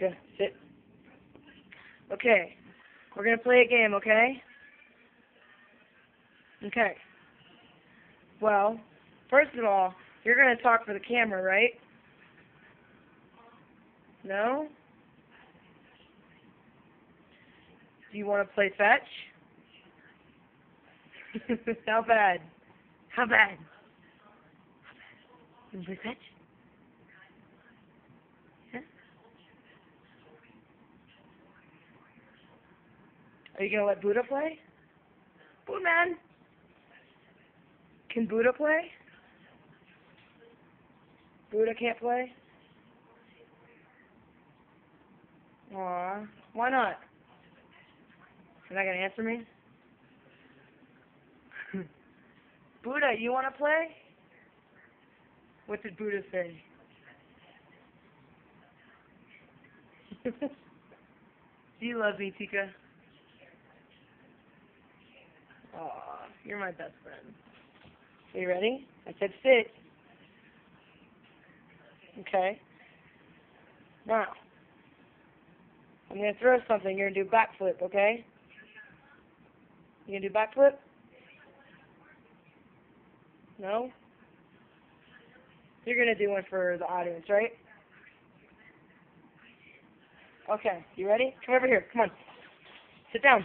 Tika, sit. Okay. We're going to play a game, okay? Okay. Well, first of all, you're going to talk for the camera, right? No? Do you want to play fetch? How bad? How bad? You want to play fetch? Huh? Are you going to let Buddha play? Buddha man! Can Buddha play? Buddha can't play? Aw, why not? You're not going to answer me? Buddha, you want to play? What did Buddha say? Do you love me, Tika? Aw, you're my best friend. Are you ready? I said sit. Okay. Now, I'm going to throw something. You're going to do backflip, okay? You going to do backflip? No? You're going to do one for the audience, right? Okay. You ready? Come over here. Come on. Sit down.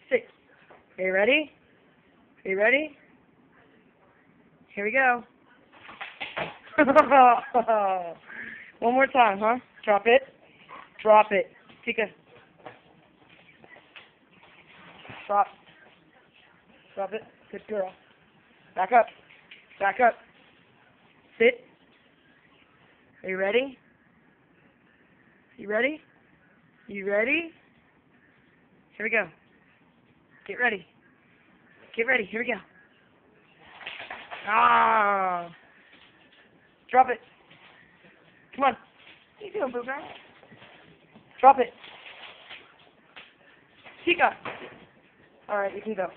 Sit. Are you ready? Are you ready? Here we go. One more time, huh? Drop it. Drop it. Tika. Drop. Drop it. Good girl. Back up. Back up. Sit. Are you ready? You ready? You ready? Here we go. Get ready. Get ready. Here we go. Ah! Drop it. Come on. What are you doing, Boo Girl? Drop it. Tika. All right, you can go.